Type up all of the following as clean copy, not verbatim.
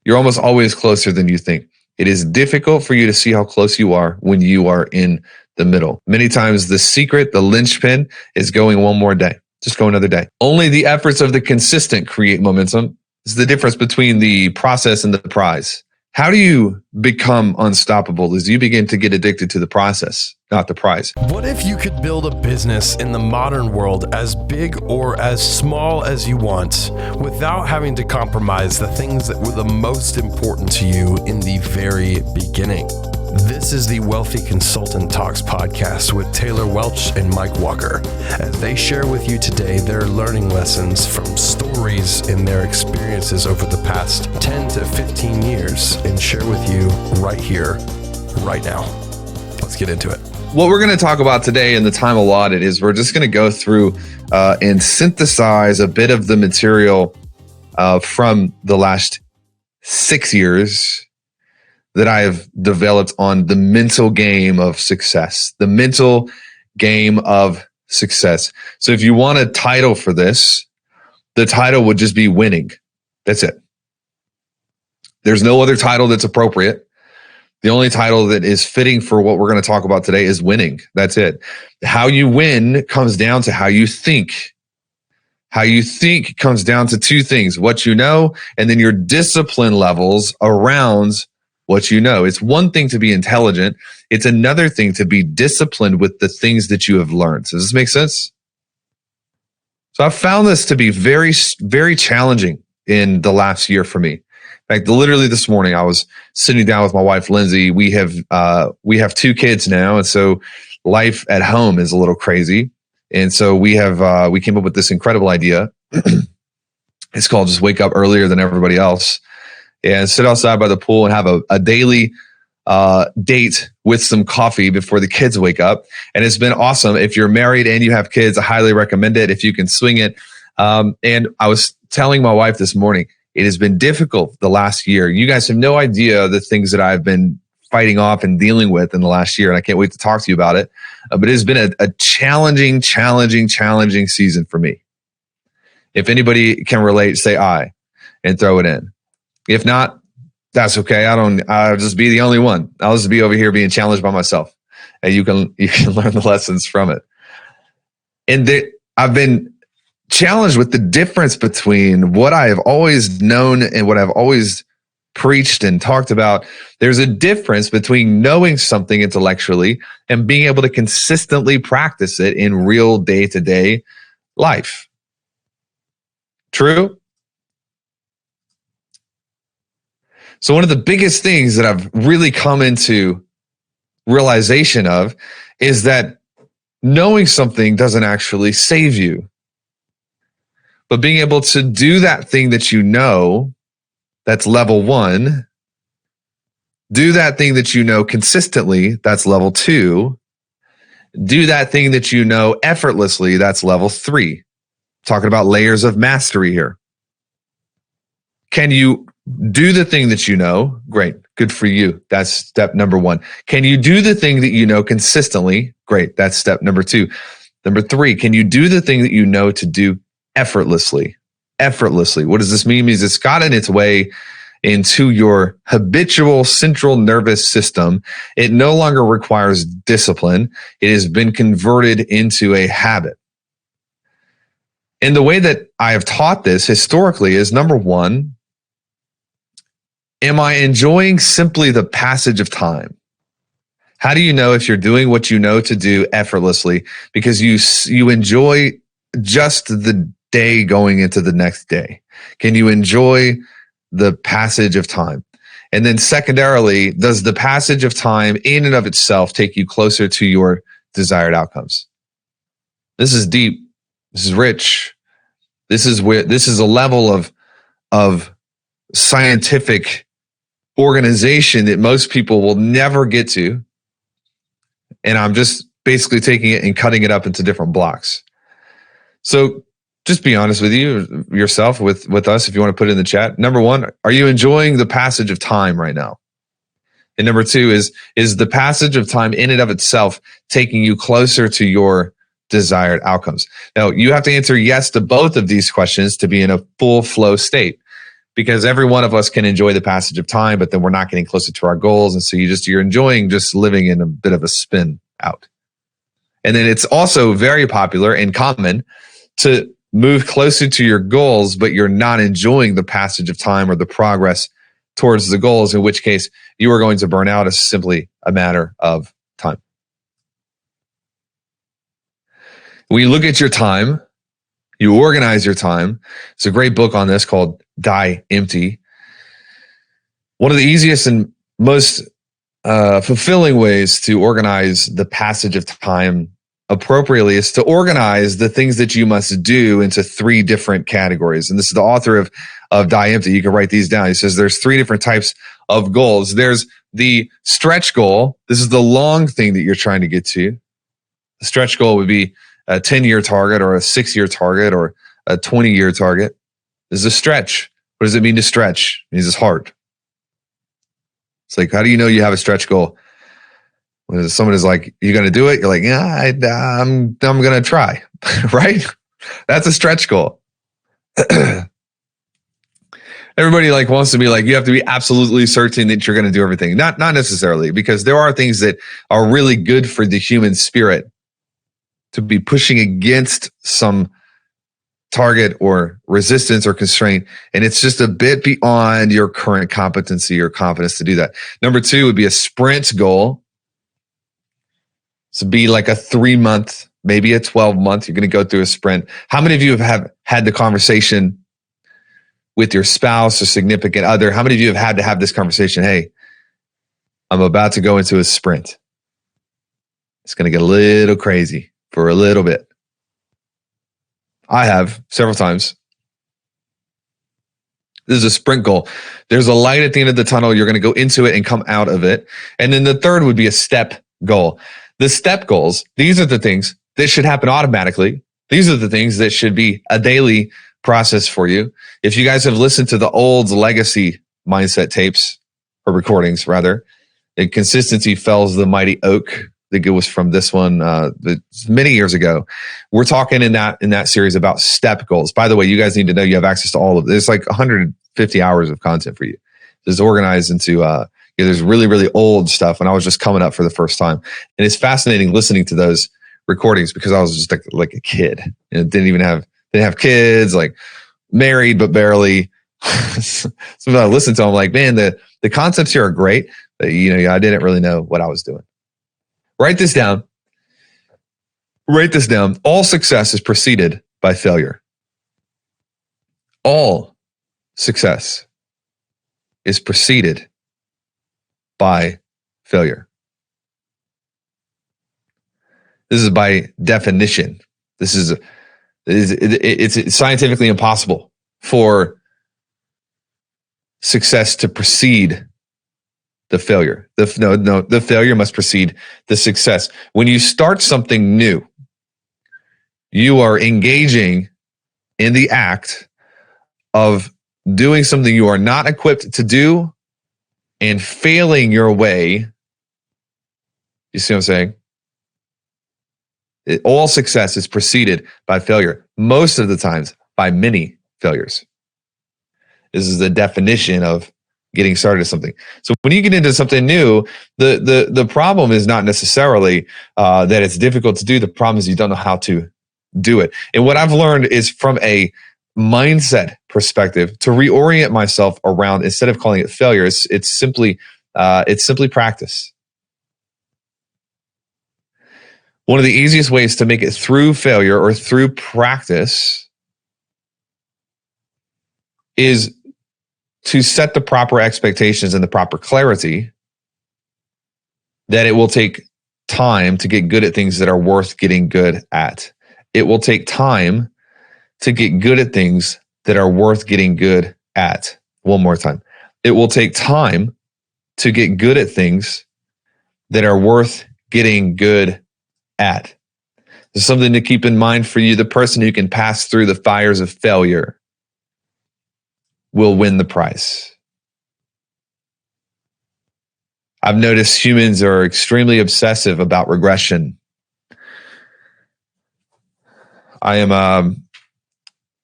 You're almost always closer than you think. It is difficult for you to see how close you are when you are in the middle. Many times the secret, the linchpin, is going one more day. Just go another day. Only the efforts of the consistent create momentum. It's the difference between the process and the prize. How do you become unstoppable as you begin to get addicted to the process, not the prize? What if you could build a business in the modern world as big or as small as you want without having to compromise the things that were the most important to you in the very beginning? This is the Wealthy Consultant Talks podcast with Taylor Welch and Mike Walker, as they share with you today their learning lessons from stories in their experiences over the past 10 to 15 years and share with you right here, right now. Let's get into it. What we're going to talk about today in the time allotted is we're just going to go through and synthesize a bit of the material from the last 6 years that I have developed on the mental game of success, the mental game of success. So if you want a title for this, the title would just be winning. That's it. There's no other title that's appropriate. The only title that is fitting for what we're going to talk about today is winning. That's it. How you win comes down to how you think. How you think comes down to two things: what you know, and then your discipline levels around what you know. It's one thing to be intelligent. It's another thing to be disciplined with the things that you have learned. Does this make sense? So I found this to be very, very challenging in the last year for me. In fact, literally this morning, I was sitting down with my wife, Lindsay. We have 2 kids now. And so life at home is a little crazy. And so we came up with this incredible idea. It's called just wake up earlier than everybody else and sit outside by the pool and have a daily date with some coffee before the kids wake up. And it's been awesome. If you're married and you have kids, I highly recommend it if you can swing it. And I was telling my wife this morning, it has been difficult the last year. You guys have no idea the things that I've been fighting off and dealing with in the last year. And I can't wait to talk to you about it. But it has been a challenging season for me. If anybody can relate, say I and throw it in. If not, that's okay. I'll just be the only one. I'll just be over here being challenged by myself. And you can learn the lessons from it. And I've been challenged with the difference between what I have always known and what I've always preached and talked about. There's a difference between knowing something intellectually and being able to consistently practice it in real day-to-day life. True? So one of the biggest things that I've really come into realization of is that knowing something doesn't actually save you. But being able to do that thing that you know, that's level 1. Do that thing that you know consistently, that's level 2. Do that thing that you know effortlessly, that's level 3. Talking about layers of mastery here. Can you do the thing that you know? Great. Good for you. That's step number 1. Can you do the thing that you know consistently? Great. That's step number 2. Number 3, can you do the thing that you know to do effortlessly? Effortlessly. What does this mean? It means it's gotten its way into your habitual central nervous system. It no longer requires discipline. It has been converted into a habit. And the way that I have taught this historically is, number 1, am I enjoying simply the passage of time? How do you know if you're doing what you know to do effortlessly? Because you enjoy just the day going into the next day. Can you enjoy the passage of time? And then secondarily, does the passage of time in and of itself take you closer to your desired outcomes? This is deep. This is rich. This is a level of scientific organization that most people will never get to. And I'm just basically taking it and cutting it up into different blocks. So just be honest with yourself, with us, if you want to put it in the chat. Number 1, are you enjoying the passage of time right now? And number 2 is the passage of time in and of itself taking you closer to your desired outcomes? Now, you have to answer yes to both of these questions to be in a full flow state. because every one of us can enjoy the passage of time, but then we're not getting closer to our goals. And so you're enjoying just living in a bit of a spin out. And then it's also very popular and common to move closer to your goals, but you're not enjoying the passage of time or the progress towards the goals, in which case you are going to burn out as simply a matter of time. When you look at your time, you organize your time. It's a great book on this called Die Empty. One of the easiest and most fulfilling ways to organize the passage of time appropriately is to organize the things that you must do into 3 different categories. And this is the author of Die Empty. You can write these down. He says there's 3 different types of goals. There's the stretch goal. This is the long thing that you're trying to get to. The stretch goal would be a 10-year target or a 6-year target or a 20-year target. This is a stretch. What does it mean to stretch? It means it's hard. It's like, how do you know you have a stretch goal? When someone is like, you going to do it? You're like, yeah, I'm going to try, right? That's a stretch goal. Everybody like wants to be like, you have to be absolutely certain that you're going to do everything. Not necessarily, because there are things that are really good for the human spirit to be pushing against some target or resistance or constraint. And it's just a bit beyond your current competency or confidence to do that. Number 2 would be a sprint goal. So be like a 3-month, maybe a 12-month. You're going to go through a sprint. How many of you have had the conversation with your spouse or significant other? How many of you have had to have this conversation? Hey, I'm about to go into a sprint. It's going to get a little crazy for a little bit. I have several times. This is a sprint goal. There's a light at the end of the tunnel. You're going to go into it and come out of it. And then the third would be a step goal. The step goals, these are the things that should happen automatically. These are the things that should be a daily process for you. If you guys have listened to the old legacy mindset tapes or recordings, rather, the consistency fells the mighty oak. I think it was from this one many years ago. We're talking in that series about step goals. By the way, you guys need to know you have access to all of this. It's like 150 hours of content for you. It's organized into there's really, really old stuff when I was just coming up for the first time. And it's fascinating listening to those recordings because I was just like a kid and didn't have kids, like married, but barely. So when I listened to them, I'm like, man, the concepts here are great, but I didn't really know what I was doing. Write this down. All success is preceded by failure. All success is preceded by failure. This is by definition. It's scientifically impossible for success to precede the failure. The failure must precede the success. When you start something new, you are engaging in the act of doing something you are not equipped to do and failing your way. You see what I'm saying? All success is preceded by failure, most of the times by many failures. This is the definition of getting started with something. So when you get into something new, the problem is not necessarily that it's difficult to do. The problem is you don't know how to do it. And what I've learned is from a mindset perspective to reorient myself around, instead of calling it failure, it's simply practice. One of the easiest ways to make it through failure or through practice is to set the proper expectations and the proper clarity that it will take time to get good at things that are worth getting good at. It will take time to get good at things that are worth getting good at. One more time. It will take time to get good at things that are worth getting good at. There's something to keep in mind for you. The person who can pass through the fires of failure will win the prize. I've noticed humans are extremely obsessive about regression. I am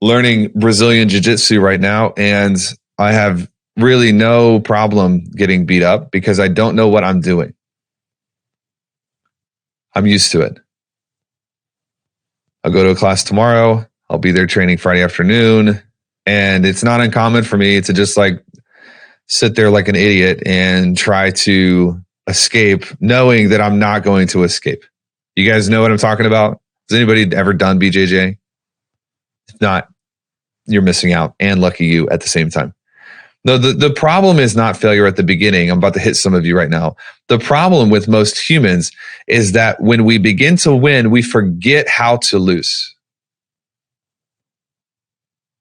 learning Brazilian Jiu-Jitsu right now, and I have really no problem getting beat up because I don't know what I'm doing. I'm used to it. I'll go to a class tomorrow. I'll be there training Friday afternoon. And it's not uncommon for me to just like sit there like an idiot and try to escape, knowing that I'm not going to escape. You guys know what I'm talking about? Has anybody ever done BJJ? If not, you're missing out, and lucky you at the same time. No, the problem is not failure at the beginning. I'm about to hit some of you right now. The problem with most humans is that when we begin to win, we forget how to lose.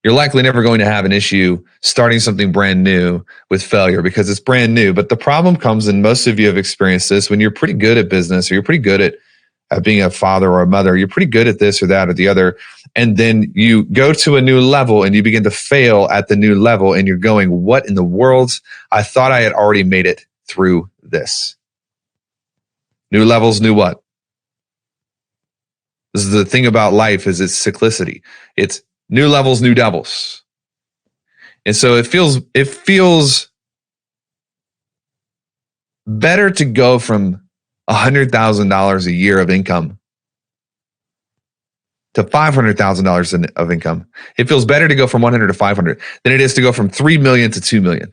You're likely never going to have an issue starting something brand new with failure because it's brand new. But the problem comes, and most of you have experienced this, when you're pretty good at business or you're pretty good at being a father or a mother, you're pretty good at this or that or the other. And then you go to a new level and you begin to fail at the new level and you're going, what in the world? I thought I had already made it through this. New levels, new what? This is the thing about life, is it's cyclicity. It's new levels, new devils. And so it feels better to go from $100,000 a year of income to $500,000 of income. It feels better to go from 100 to 500 than it is to go from 3 million to 2 million.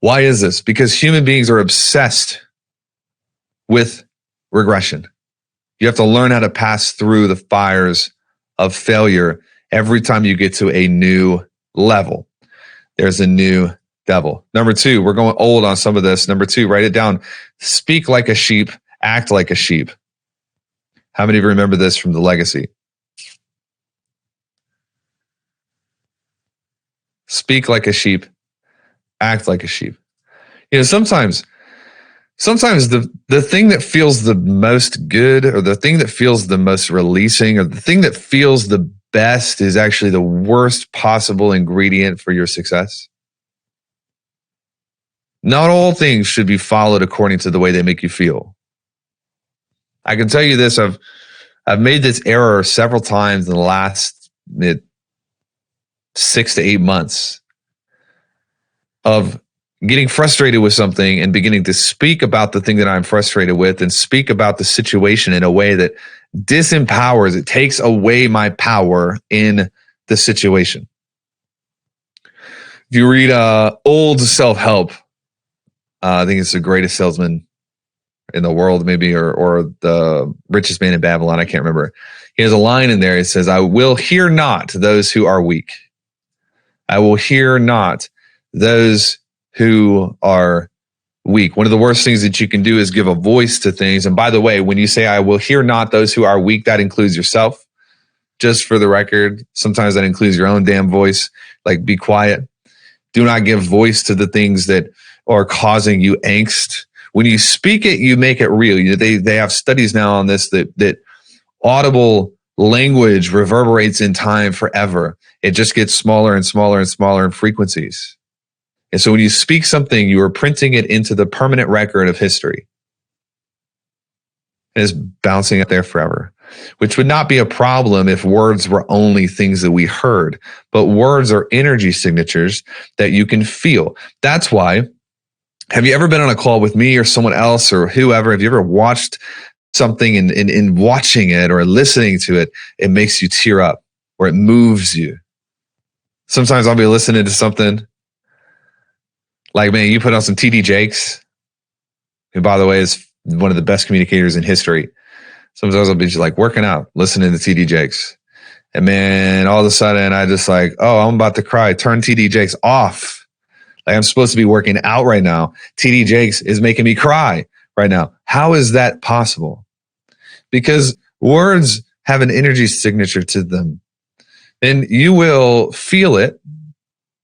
Why is this? Because human beings are obsessed with regression. You have to learn how to pass through the fires of failure every time you get to a new level. There's a new devil. Number 2, we're going old on some of this. Number 2, write it down. Speak like a sheep, act like a sheep. How many of you remember this from the legacy? Speak like a sheep, act like a sheep. You know, sometimes the thing that feels the most good, or the thing that feels the most releasing, or the thing that feels the best is actually the worst possible ingredient for your success. Not all things should be followed according to the way they make you feel. I can tell you this, I've made this error several times in the last 6 to 8 months of getting frustrated with something and beginning to speak about the thing that I'm frustrated with and speak about the situation in a way that disempowers, it takes away my power in the situation. If you read old self-help, I think it's the greatest salesman in the world, maybe, or the richest man in Babylon. I can't remember. He has a line in there. It says, I will hear not those who are weak. I will hear not those who are weak. One of the worst things that you can do is give a voice to things. And by the way, when you say, I will hear not those who are weak, that includes yourself. Just for the record, sometimes that includes your own damn voice. Like, be quiet. Do not give voice to the things that are causing you angst. When you speak it, you make it real. They have studies now on this that audible language reverberates in time forever. It just gets smaller and smaller and smaller in frequencies. And so when you speak something, you are printing it into the permanent record of history. And it's bouncing up there forever, which would not be a problem if words were only things that we heard. But words are energy signatures that you can feel. That's why, have you ever been on a call with me or someone else or whoever? Have you ever watched something and in watching it or listening to it, it makes you tear up or it moves you? Sometimes I'll be listening to something like, man, you put on some TD Jakes, who, by the way, is one of the best communicators in history. Sometimes I'll be just like working out, listening to TD Jakes. And man, all of a sudden I just like, oh, I'm about to cry. Turn TD Jakes off. Like, I'm supposed to be working out right now. TD Jakes is making me cry right now. How is that possible? Because words have an energy signature to them. And you will feel it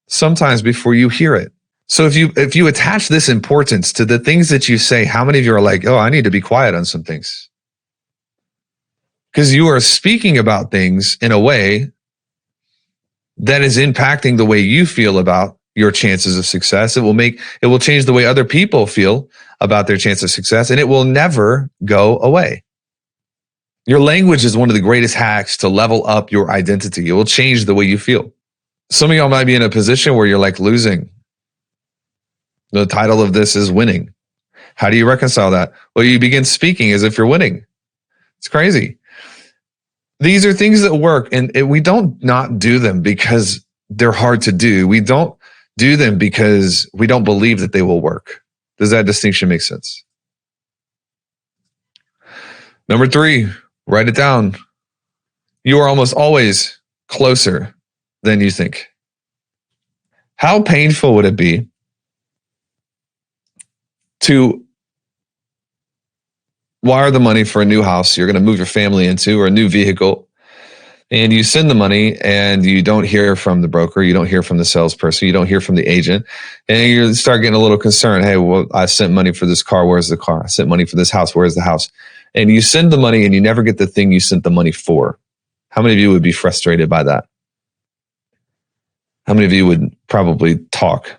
sometimes before you hear it. So if you attach this importance to the things that you say, how many of you are like, oh, I need to be quiet on some things? Because you are speaking about things in a way that is impacting the way you feel about your chances of success. It will change the way other people feel about their chance of success, and it will never go away. Your language is one of the greatest hacks to level up your identity. It will change the way you feel. Some of y'all might be in a position where you're like losing. The title of this is winning. How do you reconcile that? Well, you begin speaking as if you're winning. It's crazy. These are things that work, and we don't not do them because they're hard to do. We don't do them because we don't believe that they will work. Does that distinction make sense? Number 3, write it down. You are almost always closer than you think. How painful would it be to wire the money for a new house you're going to move your family into, or a new vehicle, and you send the money and you don't hear from the broker, you don't hear from the salesperson, you don't hear from the agent, and you start getting a little concerned. Hey, well, I sent money for this car. Where's the car? I sent money for this house. Where's the house? And you send the money and you never get the thing you sent the money for. How many of you would be frustrated by that? How many of you would probably talk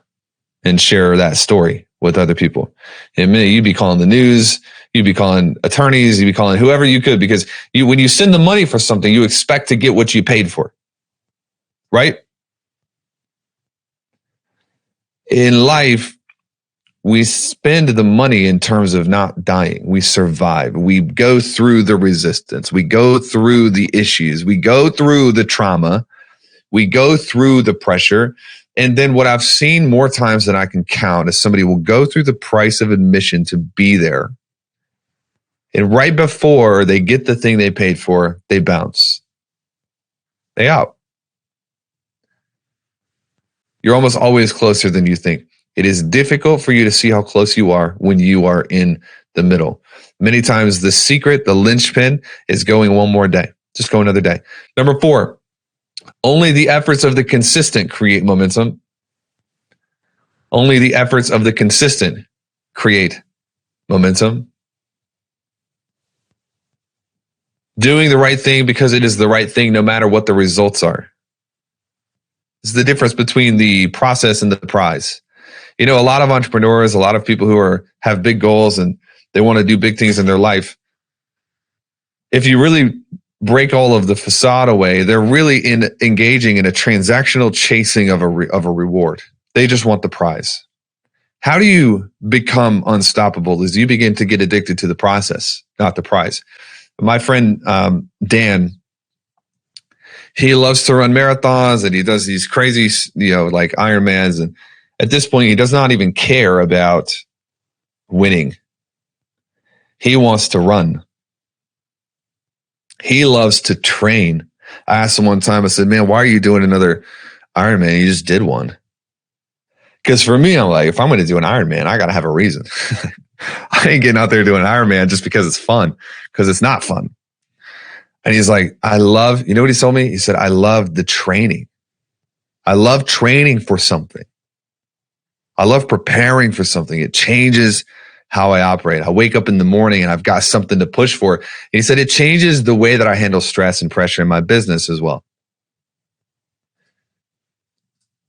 and share that story with other people? In a minute, you'd be calling the news, you'd be calling attorneys, you'd be calling whoever you could, because when you send the money for something, you expect to get what you paid for, right? In life, we spend the money in terms of not dying. We survive. We go through the resistance. We go through the issues. We go through the trauma. We go through the pressure. And then what I've seen more times than I can count is somebody will go through the price of admission to be there. And right before they get the thing they paid for, they bounce. They out. You're almost always closer than you think. It is difficult for you to see how close you are when you are in the middle. Many times the secret, the linchpin, is going one more day. Just go another day. Number 4, only the efforts of the consistent create momentum. Only the efforts of the consistent create momentum. Doing the right thing because it is the right thing no matter what the results are. It's the difference between the process and the prize. You know, a lot of entrepreneurs, a lot of people who have big goals and they want to do big things in their life. If you really break all of the facade away, they're really engaging in a transactional chasing of a reward. They just want the prize. How do you become unstoppable? Is you begin to get addicted to the process, not the prize. My friend Dan, he loves to run marathons and he does these crazy, like Ironmans. And at this point, he does not even care about winning. He wants to run. He loves to train. I asked him one time, I said, man, why are you doing another Ironman? You just did one. Because for me, I'm like, if I'm going to do an Ironman, I got to have a reason. I ain't getting out there doing an Ironman just because it's fun, because it's not fun. And he's like, you know what he told me? He said, I love the training. I love training for something. I love preparing for something. It changes how I operate. I wake up in the morning and I've got something to push for. And he said, it changes the way that I handle stress and pressure in my business as well.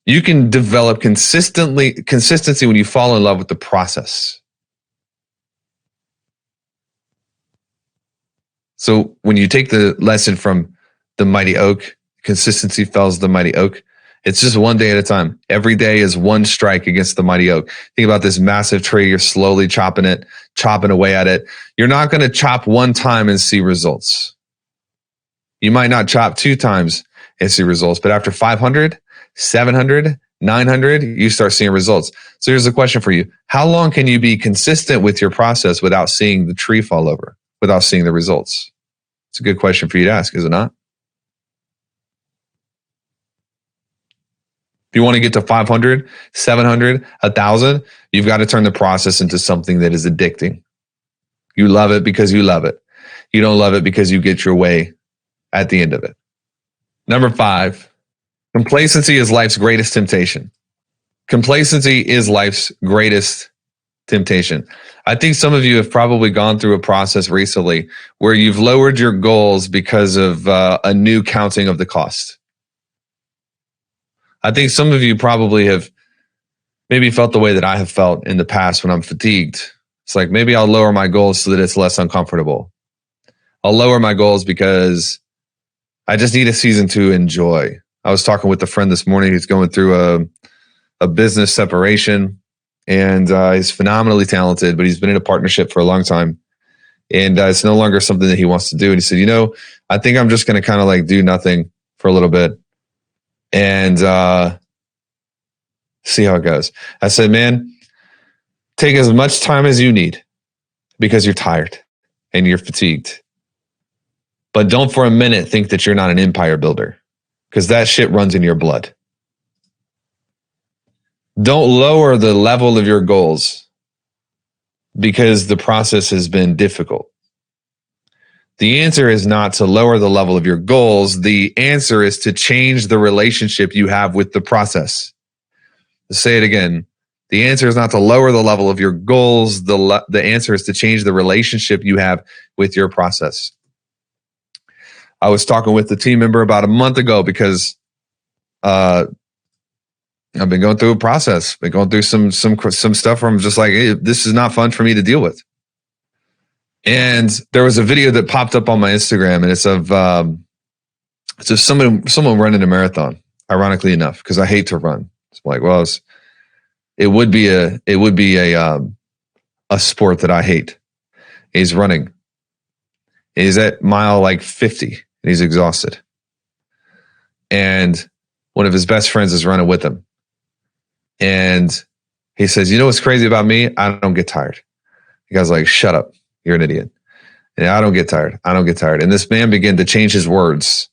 You can develop consistency when you fall in love with the process. So when you take the lesson from the mighty oak, consistency fells the mighty oak. It's just one day at a time. Every day is one strike against the mighty oak. Think about this massive tree. You're slowly chopping away at it. You're not going to chop one time and see results. You might not chop 2 times and see results, but after 500, 700, 900, you start seeing results. So here's the question for you. How long can you be consistent with your process without seeing the tree fall over, without seeing the results? It's a good question for you to ask, is it not? If you want to get to 500, 700, 1,000, you've got to turn the process into something that is addicting. You love it because you love it. You don't love it because you get your way at the end of it. Number 5, complacency is life's greatest temptation. Complacency is life's greatest temptation. I think some of you have probably gone through a process recently where you've lowered your goals because of a new counting of the cost. I think some of you probably have maybe felt the way that I have felt in the past when I'm fatigued. It's like, maybe I'll lower my goals so that it's less uncomfortable. I'll lower my goals because I just need a season to enjoy. I was talking with a friend this morning who's going through a business separation, and he's phenomenally talented, but he's been in a partnership for a long time. And it's no longer something that he wants to do. And he said, I think I'm just going to kind of like do nothing for a little bit and see how it goes. I said, man, take as much time as you need because you're tired and you're fatigued. But don't for a minute think that you're not an empire builder, because that shit runs in your blood. Don't lower the level of your goals because the process has been difficult. The answer is not to lower the level of your goals. The answer is to change the relationship you have with the process. To say it again, the answer is not to lower the level of your goals. The answer is to change the relationship you have with your process. I was talking with the team member about a month ago because I've been going through a process, been going through some stuff where I'm just like, hey, this is not fun for me to deal with. And there was a video that popped up on my Instagram, and it's of someone running a marathon. Ironically enough, because I hate to run. It's like, well, it would be a sport that I hate. He's running. He's at mile like 50, and he's exhausted. And one of his best friends is running with him. And he says, what's crazy about me? I don't get tired. The guy's like, shut up. You're an idiot. And I don't get tired. I don't get tired. And this man began to change his words,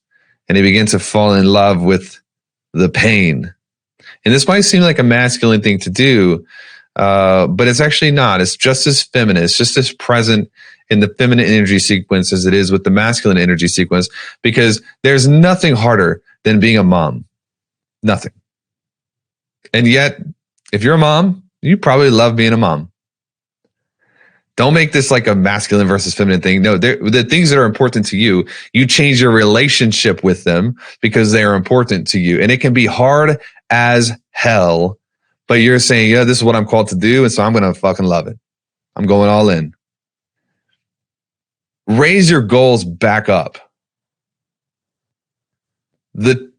and he began to fall in love with the pain. And this might seem like a masculine thing to do, but it's actually not. It's just as feminine. It's just as present in the feminine energy sequence as it is with the masculine energy sequence, because there's nothing harder than being a mom. Nothing. And yet, if you're a mom, you probably love being a mom. Don't make this like a masculine versus feminine thing. No, the things that are important to you, you change your relationship with them because they are important to you. And it can be hard as hell, but you're saying, yeah, this is what I'm called to do. And so I'm going to fucking love it. I'm going all in. Raise your goals back up. The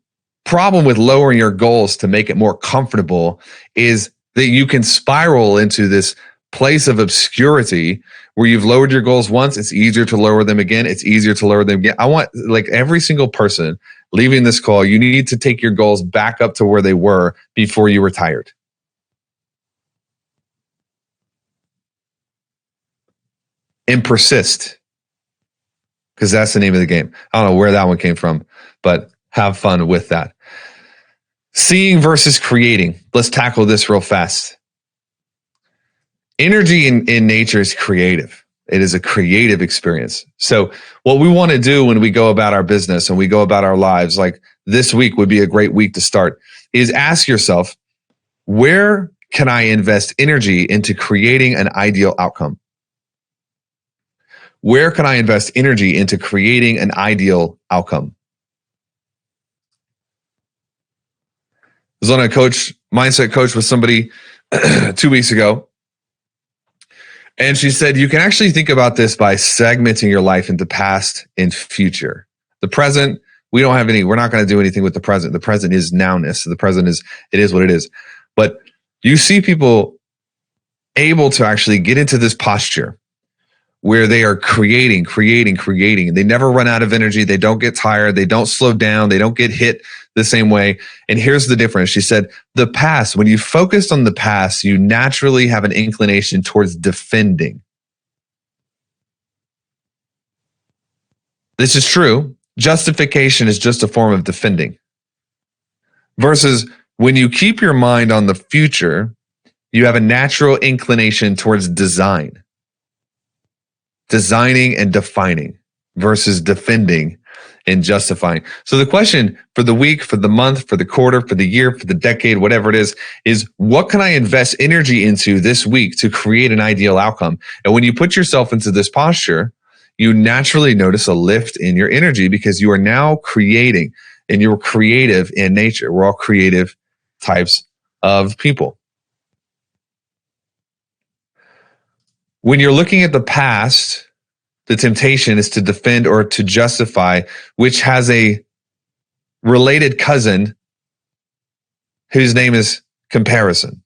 problem with lowering your goals to make it more comfortable is that you can spiral into this place of obscurity where you've lowered your goals once. It's easier to lower them again. It's easier to lower them again. I want like every single person leaving this call, you need to take your goals back up to where they were before you retired. And persist, because that's the name of the game. I don't know where that one came from, but have fun with that. Seeing versus creating. Let's tackle this real fast. Energy in nature is creative. It is a creative experience. So what we want to do when we go about our business and we go about our lives, like this week would be a great week to start, is ask yourself, where can I invest energy into creating an ideal outcome? Where can I invest energy into creating an ideal outcome? I was on a mindset coach with somebody 2 weeks ago. And she said, you can actually think about this by segmenting your life into past and future. The present, we're not going to do anything with the present. The present is nowness. The present it is what it is. But you see people able to actually get into this posture where they are creating. They never run out of energy. They don't get tired. They don't slow down. They don't get hit the same way. And here's the difference. She said, the past, when you focus on the past, you naturally have an inclination towards defending. This is true. Justification is just a form of defending. Versus when you keep your mind on the future, you have a natural inclination towards designing and defining versus defending and justifying. So the question for the week, for the month, for the quarter, for the year, for the decade, whatever it is what can I invest energy into this week to create an ideal outcome? And when you put yourself into this posture, you naturally notice a lift in your energy because you are now creating, and you're creative in nature. We're all creative types of people. When you're looking at the past, the temptation is to defend or to justify, which has a related cousin whose name is comparison.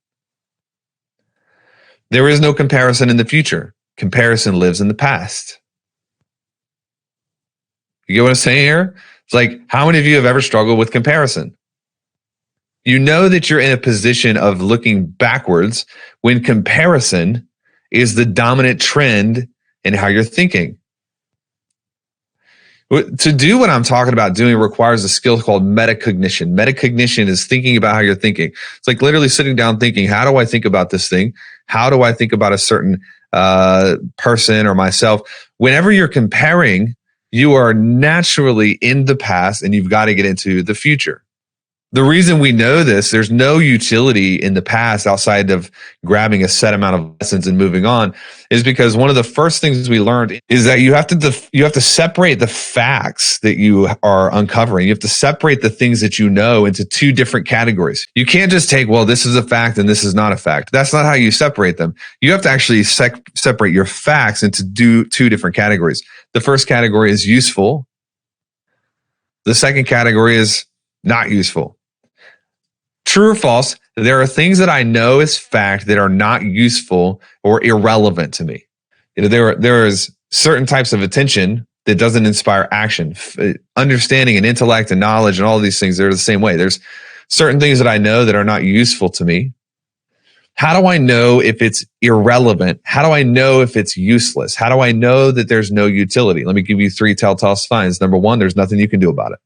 There is no comparison in the future. Comparison lives in the past. You get what I'm saying here? It's like, how many of you have ever struggled with comparison? You know that you're in a position of looking backwards when comparison is the dominant trend in how you're thinking. To do what I'm talking about doing requires a skill called metacognition. Metacognition is thinking about how you're thinking. It's like literally sitting down thinking, how do I think about this thing? How do I think about a certain person or myself? Whenever you're comparing, you are naturally in the past and you've got to get into the future. The reason we know this, there's no utility in the past outside of grabbing a set amount of lessons and moving on, is because one of the first things we learned is that you have to separate the facts that you are uncovering. You have to separate the things that you know into two different categories. You can't just take, well, this is a fact and this is not a fact. That's not how you separate them. You have to actually separate your facts into two different categories. The first category is useful. The second category is not useful. True or false, there are things that I know as fact that are not useful or irrelevant to me. There is certain types of attention that doesn't inspire action. Understanding and intellect and knowledge and all of these things, they're the same way. There's certain things that I know that are not useful to me. How do I know if it's irrelevant? How do I know if it's useless? How do I know that there's no utility? Let me give you 3 telltale signs. Number 1, there's nothing you can do about it.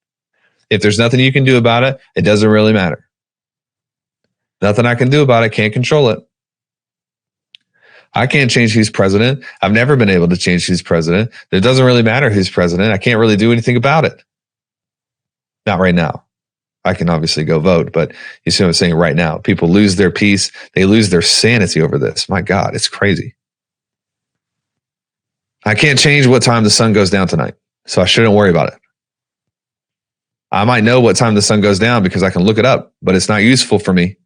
If there's nothing you can do about it, it doesn't really matter. Nothing I can do about it. Can't control it. I can't change who's president. I've never been able to change who's president. It doesn't really matter who's president. I can't really do anything about it. Not right now. I can obviously go vote, but you see what I'm saying right now. People lose their peace. They lose their sanity over this. My God, it's crazy. I can't change what time the sun goes down tonight, so I shouldn't worry about it. I might know what time the sun goes down because I can look it up, but it's not useful for me.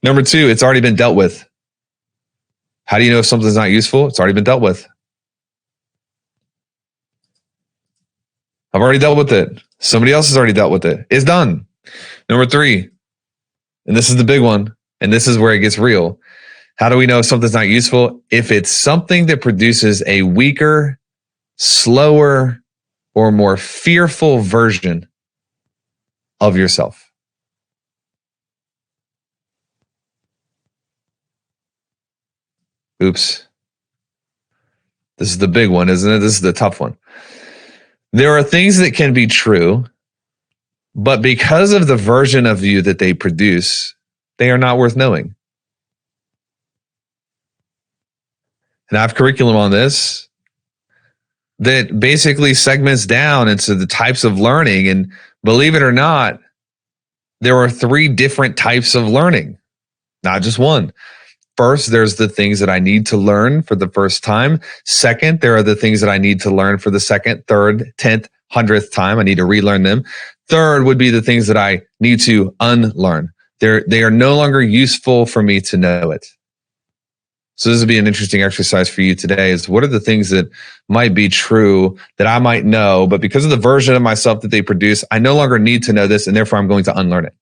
Number 2, it's already been dealt with. How do you know if something's not useful? It's already been dealt with. I've already dealt with it. Somebody else has already dealt with it. It's done. Number 3, and this is the big one, and this is where it gets real. How do we know if something's not useful? If it's something that produces a weaker, slower, or more fearful version of yourself. Oops. This is the big one, isn't it? This is the tough one. There are things that can be true, but because of the version of you that they produce, they are not worth knowing. And I have curriculum on this that basically segments down into the types of learning. And believe it or not, there are 3 different types of learning, not just one. First, there's the things that I need to learn for the first time. Second, there are the things that I need to learn for the second, third, 10th, 100th time. I need to relearn them. Third would be the things that I need to unlearn. They are no longer useful for me to know it. So this would be an interesting exercise for you today is what are the things that might be true that I might know, but because of the version of myself that they produce, I no longer need to know this and therefore I'm going to unlearn it.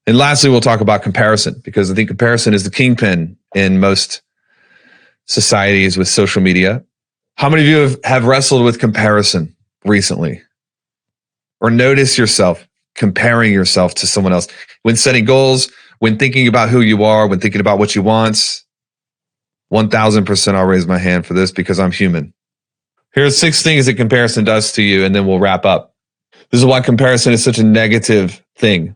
And lastly, we'll talk about comparison because I think comparison is the kingpin in most societies with social media. How many of you have wrestled with comparison recently? Or notice yourself comparing yourself to someone else when setting goals, when thinking about who you are, when thinking about what you want? 1,000% I'll raise my hand for this because I'm human. Here's 6 things that comparison does to you, and then we'll wrap up. This is why comparison is such a negative thing.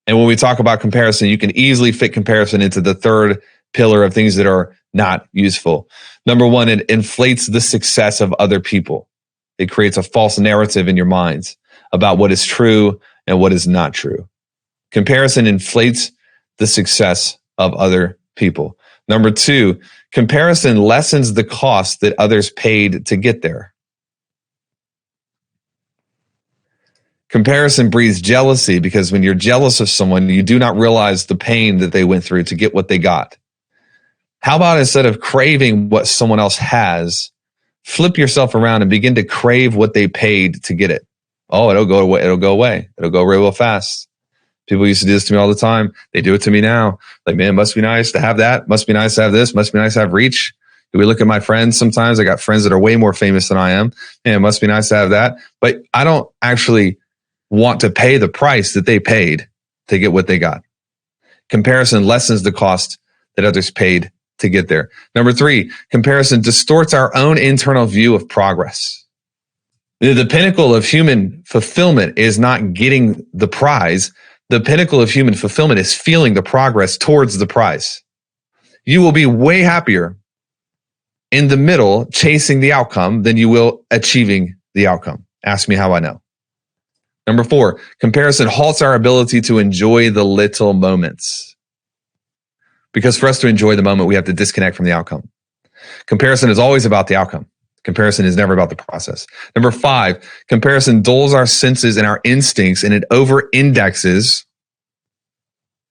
And when we talk about comparison, you can easily fit comparison into the 3rd pillar of things that are not useful. Number 1, it inflates the success of other people. It creates a false narrative in your minds about what is true and what is not true. Comparison inflates the success of other people. Number 2, comparison lessens the cost that others paid to get there. Comparison breeds jealousy because when you're jealous of someone, you do not realize the pain that they went through to get what they got. How about instead of craving what someone else has, flip yourself around and begin to crave what they paid to get it. Oh, it'll go away. It'll go away. It'll go real fast. People used to do this to me all the time. They do it to me now. Like, man, must be nice to have that. Must be nice to have this. Must be nice to have reach. We look at my friends sometimes. I got friends that are way more famous than I am. Man, it must be nice to have that. But I don't actually want to pay the price that they paid to get what they got. Comparison lessens the cost that others paid to get there. Number 3, comparison distorts our own internal view of progress. The pinnacle of human fulfillment is not getting the prize. The pinnacle of human fulfillment is feeling the progress towards the prize. You will be way happier in the middle chasing the outcome than you will achieving the outcome. Ask me how I know. Number 4, comparison halts our ability to enjoy the little moments. Because for us to enjoy the moment, we have to disconnect from the outcome. Comparison is always about the outcome. Comparison is never about the process. Number 5, comparison dulls our senses and our instincts, and it over-indexes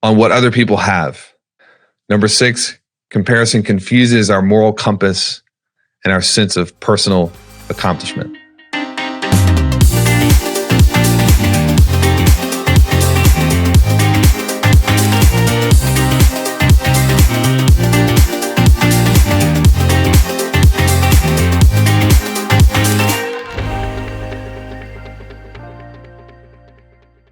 on what other people have. Number 6, comparison confuses our moral compass and our sense of personal accomplishment.